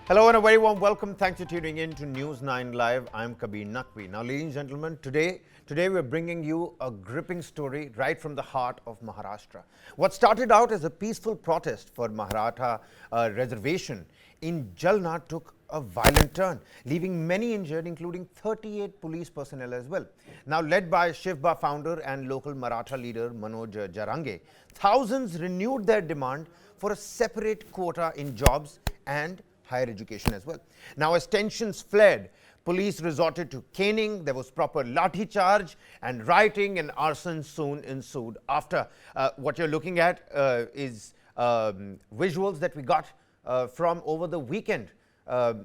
Hello and a very warm welcome. Thanks for tuning in to News9 Live. I'm Kabir Naqvi. Now, ladies and gentlemen, today we're bringing you a gripping story right from the heart of Maharashtra. What started out as a peaceful protest for Maratha reservation in Jalna took a violent turn, leaving many injured, including 38 police personnel as well. Now, led by Shivba founder and local Maratha leader Manoj Jarange, thousands renewed their demand for a separate quota in jobs and higher education as well. Now, as tensions flared, police resorted to caning, there was proper lathi charge, and rioting and arson soon ensued. After what you're looking at is visuals that we got from over the weekend.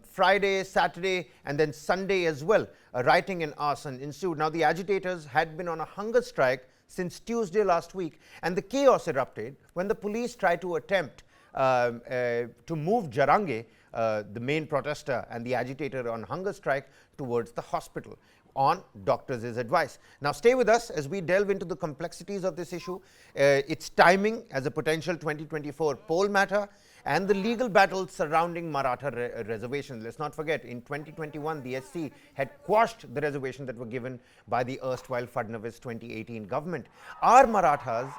Friday, Saturday, and then Sunday as well. Rioting and arson ensued. Now, the agitators had been on a hunger strike since Tuesday last week, and the chaos erupted when the police tried to attempt to move Jarange, the main protester and the agitator on hunger strike, towards the hospital on doctors' advice. Now, stay with us as we delve into the complexities of this issue, its timing as a potential 2024 poll matter, and the legal battles surrounding Maratha reservations. Let's not forget, in 2021, the SC had quashed the reservations that were given by the erstwhile Fadnavis 2018 government. Are Marathas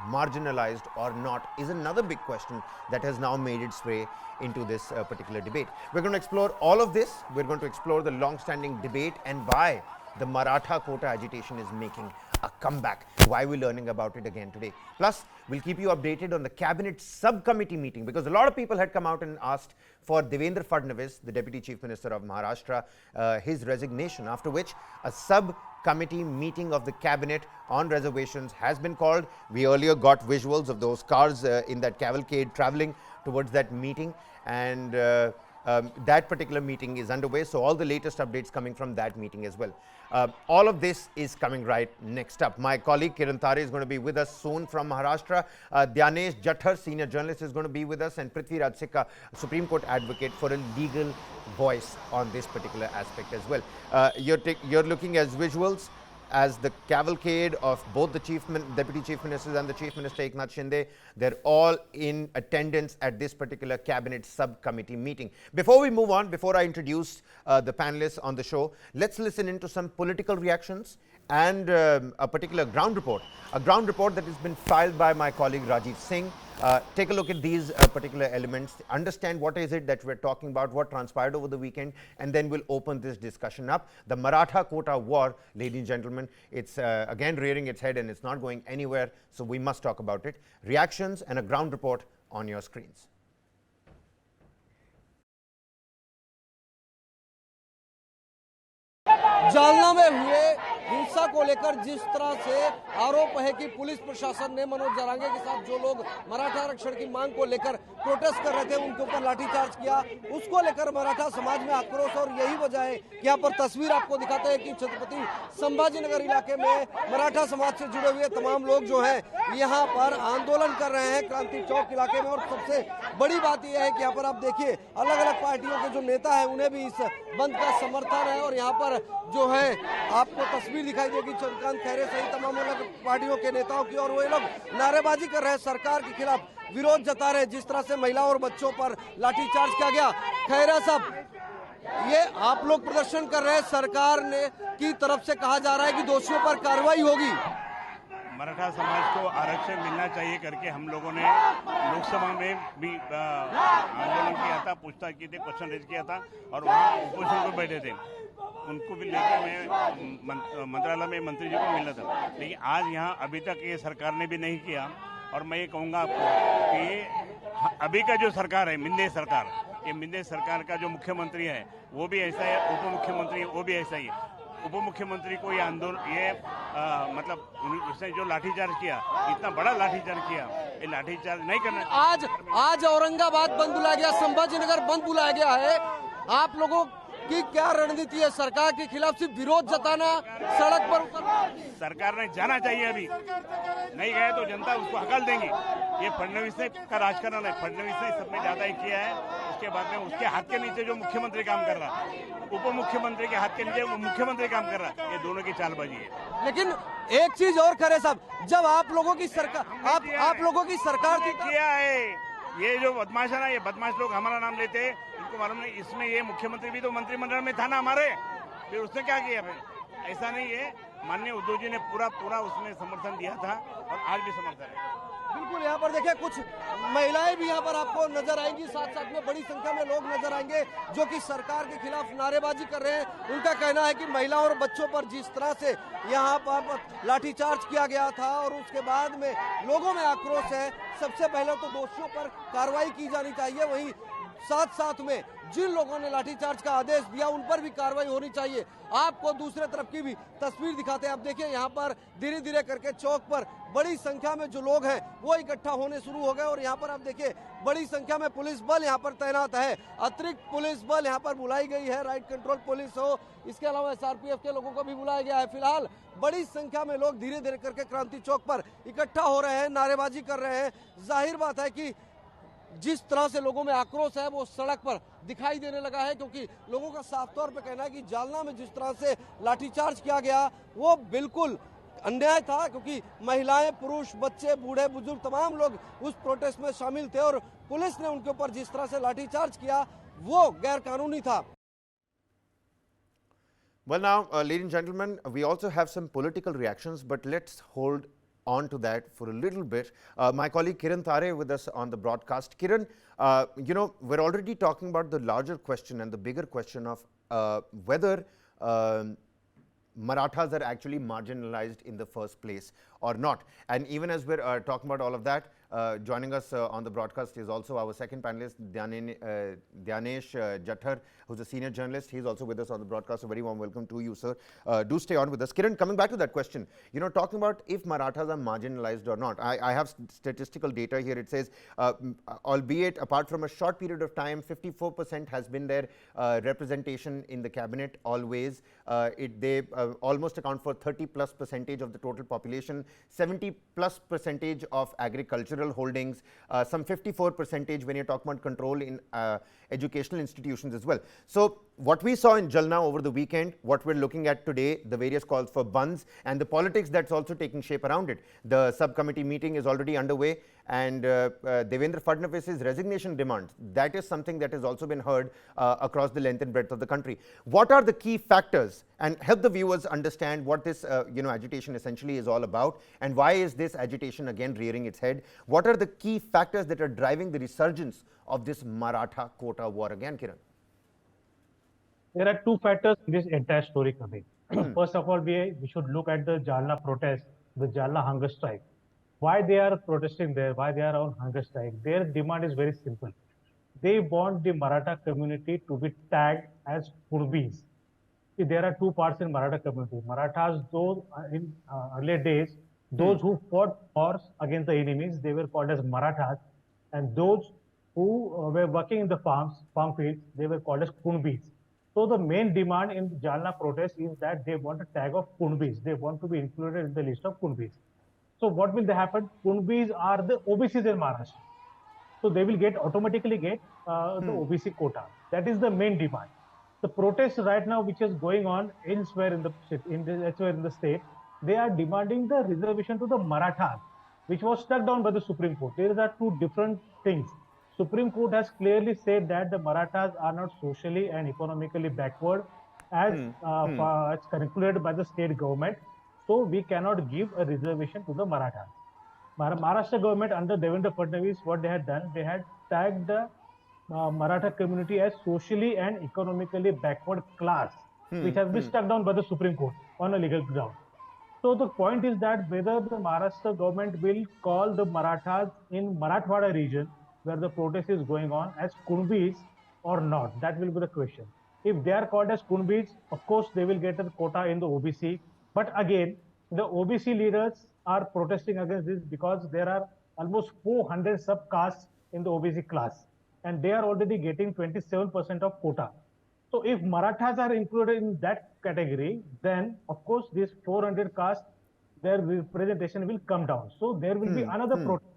marginalized or not is another big question that has now made its way into this particular debate. We're going to explore all of this. We're going to explore the long-standing debate and why the Maratha Quota agitation is making a comeback. Why we're learning about it again today. Plus, we'll keep you updated on the cabinet subcommittee meeting, because a lot of people had come out and asked for Devendra Fadnavis, the Deputy Chief Minister of Maharashtra, his resignation, after which a subcommittee meeting of the cabinet on reservations has been called. We earlier got visuals of those cars in that cavalcade traveling towards that meeting, and that particular meeting is underway, so all the latest updates coming from that meeting as well. All of this is coming right next up. My colleague Kiran Tare is going to be with us soon from Maharashtra. Dhyanesh Jathar, senior journalist, is going to be with us, and Prithvi Raj Sikka, Supreme Court advocate, for a legal voice on this particular aspect as well. You're looking as visuals as the cavalcade of both the Deputy Chief Ministers and the Chief Minister Eknath Shinde. They're all in attendance at this particular cabinet subcommittee meeting. Before we move on, before I introduce the panelists on the show, let's listen into some political reactions and a particular ground report. A ground report that has been filed by my colleague Rajiv Singh. Take a look at these particular elements, understand what is it that we're talking about, what transpired over the weekend, and then we'll open this discussion up. The Maratha Quota War, ladies and gentlemen, it's again rearing its head and it's not going anywhere, so we must talk about it. Reactions and a ground report on your screens. Jalna में हुए हिंसा को लेकर जिस तरह से आरोप है कि पुलिस प्रशासन ने मनोज जरांगे के साथ जो लोग मराठा आरक्षण की मांग को लेकर प्रोटेस्ट कर रहे थे उनके ऊपर लाठीचार्ज किया, उसको लेकर मराठा समाज में आक्रोश। और यही वजह है कि यहाँ पर तस्वीर आपको दिखाते हैं कि छत्रपति संभाजीनगर इलाके में मराठा समाज से जुड़े हुए तमाम लोग जो है यहाँ पर आंदोलन कर रहे हैं क्रांति चौक इलाके में। और सबसे बड़ी बात यह है कि यहाँ पर आप देखिए अलग अलग पार्टियों के जो नेता है उन्हें भी इस बंद का समर्थन है। और यहाँ पर जो है आपको तस्वीर दिखाई देगी चंद्रकांत खैरे सहित तमाम अलग पार्टियों के नेताओं की, और वे लोग नारेबाजी कर रहे हैं, सरकार के खिलाफ विरोध जता रहे हैं। जिस तरह से महिलाओं और बच्चों पर लाठीचार्ज किया गया। खैरा साहब, ये आप लोग प्रदर्शन कर रहे हैं, सरकार ने की तरफ से कहा जा रहा है कि दोषियों पर कार्रवाई होगी। मराठा समाज को आरक्षण मिलना चाहिए करके हम लोगों ने लोकसभा में भी आंदोलन किया था, पूछताछ की थी, क्वेश्चन रेज किया था, और वहाँ ओपोजिशन को बैठे थे, उनको भी लेकर मैं मंत्रालय में मंत्री जी को मिला था। लेकिन आज यहाँ अभी तक ये सरकार ने भी नहीं किया। और मैं ये कहूँगा आपको कि अभी का जो सरकार है मिंदे सरकार, ये मिंदे सरकार का जो मुख्यमंत्री है वो भी ऐसा है, उप मुख्यमंत्री वो भी ऐसा ही है। उप मुख्यमंत्री को ये आंदोलन मतलब उसने जो लाठीचार्ज किया, इतना बड़ा लाठीचार्ज किया, ये लाठीचार्ज नहीं करना। आज औरंगाबाद बंद बुलाया गया, संभाजीनगर बंद बुलाया गया है। आप लोगों की क्या रणनीति है? सरकार के खिलाफ सिर्फ विरोध जताना, सड़क पर उतरना? सरकार ने जाना चाहिए, अभी नहीं गए तो जनता उसको हकल देंगी। ये फडणवीस ने का राजकारण है, फडणवीस ने सब में ज्यादा ही किया है। उसके बाद में उसके हाथ के नीचे जो मुख्यमंत्री काम कर रहा है, उप मुख्यमंत्री के हाथ के नीचे वो मुख्यमंत्री काम कर रहा है, ये दोनों की चालबाजी है। लेकिन एक चीज और खैरे साहब, जब आप लोगों की सरकार, आप लोगों की सरकार किया है, ये जो बदमाश है ना, ये बदमाश लोग हमारा नाम लेते हैं, इनको मालूम नहीं इसमें ये मुख्यमंत्री भी तो मंत्रिमंडल में था ना हमारे, फिर उसने क्या किया? फिर ऐसा नहीं है, माननीय उद्धव जी ने पूरा उसमें समर्थन दिया था और आज भी समर्थन है। बिल्कुल, यहाँ पर देखिए कुछ महिलाएं भी यहाँ पर आपको नजर आएंगी, साथ साथ में बड़ी संख्या में लोग नजर आएंगे जो कि सरकार के खिलाफ नारेबाजी कर रहे हैं। उनका कहना है कि महिलाओं और बच्चों पर जिस तरह से यहाँ पर लाठीचार्ज किया गया था और उसके बाद में लोगों में आक्रोश है, सबसे पहले तो दोषियों पर कार्रवाई की जानी चाहिए, वहीं साथ साथ में जिन लोगों ने लाठीचार्ज का आदेश दिया उन पर भी कार्रवाई होनी चाहिए। आपको दूसरे तरफ की भी तस्वीर दिखाते हैं। आप देखिए यहाँ पर धीरे धीरे करके चौक पर बड़ी संख्या में जो लोग हैं वो इकट्ठा होने शुरू हो गए और यहाँ पर आप देखिए बड़ी संख्या में पुलिस बल यहाँ पर तैनात है। अतिरिक्त पुलिस बल यहाँ पर बुलाई गई है, राइट कंट्रोल पुलिस हो, इसके अलावा SRPF के लोगों को भी बुलाया गया है। फिलहाल बड़ी संख्या में लोग धीरे धीरे करके क्रांति चौक पर इकट्ठा हो रहे हैं, नारेबाजी कर रहे हैं। जाहिर बात है कि जिस तरह से लोगों में आक्रोश है वो सड़क पर दिखाई देने लगा है, क्योंकि लोगों का साफ तौर पे कहना है कि जालना में जिस तरह से लाठीचार्ज किया गया वो बिल्कुल अन्याय था, क्योंकि महिलाएं, पुरुष, बच्चे, बूढ़े, बुजुर्ग तमाम लोग उस प्रोटेस्ट में शामिल थे और पुलिस ने उनके ऊपर जिस तरह से लाठीचार्ज किया वो गैर कानूनी था। Well, now, ladies and gentlemen, we also have some political reactions, but let's hold on to that for a little bit. My colleague Kiran Thare with us on the broadcast. Kiran, we're already talking about the larger question and the bigger question of whether Marathas are actually marginalized in the first place or not. And even as we're talking about all of that, joining us on the broadcast is also our second panelist, Dhyanesh Jathar, who's a senior journalist. He's also with us on the broadcast. A very warm welcome to you, sir. Do stay on with us. Kiran, coming back to that question, talking about if Marathas are marginalized or not. I have statistical data here. It says, albeit apart from a short period of time, 54% has been their representation in the cabinet always. They almost account for 30+% of the total population, 70+% of agricultural holdings, some 54% when you're talking about control in educational institutions as well. So what we saw in Jalna over the weekend, what we're looking at today, the various calls for bunds and the politics that's also taking shape around it. The subcommittee meeting is already underway, and Devendra Fadnavis's resignation demand, that is something that has also been heard across the length and breadth of the country. What are the key factors, and help the viewers understand what this agitation essentially is all about, and why is this agitation again rearing its head? What are the key factors that are driving the resurgence of this Maratha Quota War again, Kiran? There are two factors in this entire story coming. First of all, we should look at the Jalna protest, the Jalna hunger strike. Why they are protesting there, why they are on hunger strike? Their demand is very simple. They want the Maratha community to be tagged as Kurbis. See, there are two parts in Maratha community. Marathas, those in earlier days, those who fought wars against the enemies, they were called as Marathas, and those who were working in the farm fields, they were called as Kunbis. So the main demand in Jalna protest is that they want a tag of Kunbis. They want to be included in the list of Kunbis. So what will happen? Kunbis are the OBCs in Maharashtra. So they will automatically get the OBC quota. That is the main demand. The protest right now, which is going on elsewhere in the state, they are demanding the reservation to the Marathas, which was struck down by the Supreme Court. There are two different things. Supreme Court has clearly said that the Marathas are not socially and economically backward as calculated by the state government. So we cannot give a reservation to the Marathas. Maharashtra government under Devendra Fadnavis, what they had done, they had tagged the Maratha community as socially and economically backward class, which has been struck down by the Supreme Court on a legal ground. So the point is that whether the Maharashtra government will call the Marathas in Marathwada region, where the protest is going on, as Kunbis or not, that will be the question. If they are called as Kunbis, of course they will get a quota in the OBC. But again, the OBC leaders are protesting against this because there are almost 400 subcastes in the OBC class, and they are already getting 27% of quota. So if Marathas are included in that category, then of course this 400 caste, their representation will come down. So there will be another protest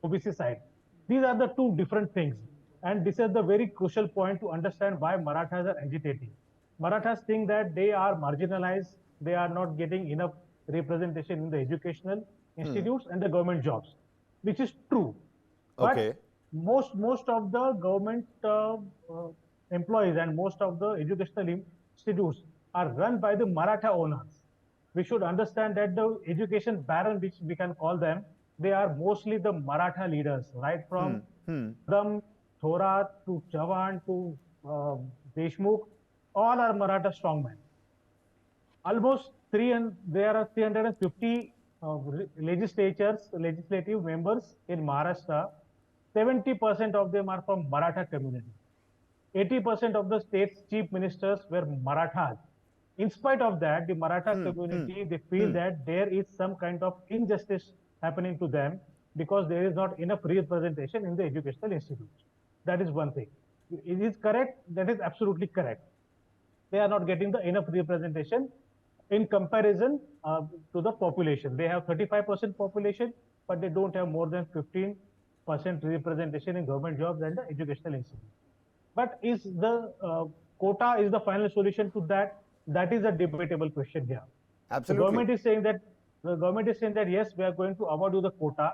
OBC side. These are the two different things. And this is the very crucial point to understand why Marathas are agitating. Marathas think that they are marginalized, they are not getting enough representation in the educational institutes and the government jobs, which is true. Okay. most of the government employees and most of the educational institutes are run by the Maratha owners. We should understand that the education baron, which we can call them, they are mostly the Maratha leaders, right from Kadam, Thorat to Chavan to Deshmukh, all are Maratha strongmen. Almost there are 350 legislative members in Maharashtra. 70% of them are from Maratha community. 80% of the state's chief ministers were Marathas. In spite of that, the Maratha community, they feel that there is some kind of injustice happening to them because there is not enough representation in the educational institutes. That is one thing. It is correct. That is absolutely correct. They are not getting the enough representation in comparison to the population. They have 35% population, but they don't have more than 15% representation in government jobs and the educational institutes. But is the quota is the final solution to that? That is a debatable question here. Absolutely. The government is saying that yes, we are going to award you the quota,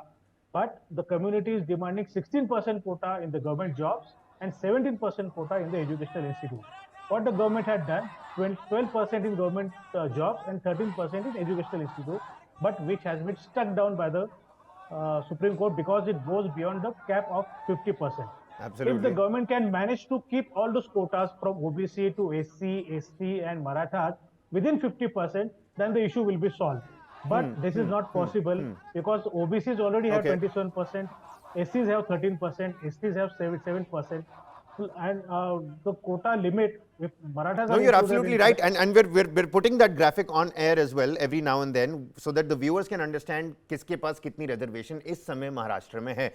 but the community is demanding 16% quota in the government jobs and 17% quota in the educational institute. What the government had done, 12% in government jobs and 13% in educational institute, but which has been struck down by the Supreme Court because it goes beyond the cap of 50%. Absolutely. If the government can manage to keep all those quotas from OBC to SC, ST and Marathas within 50%, then the issue will be solved. But this is not possible because OBCs already have 27%, SCs have 13%, STs have 7%, and the quota limit, if Marathas No, are you're included absolutely in right, and we're putting that graphic on air as well every now and then so that the viewers can understand किसके पास कितनी reservation इस समय महाराष्ट्र में है.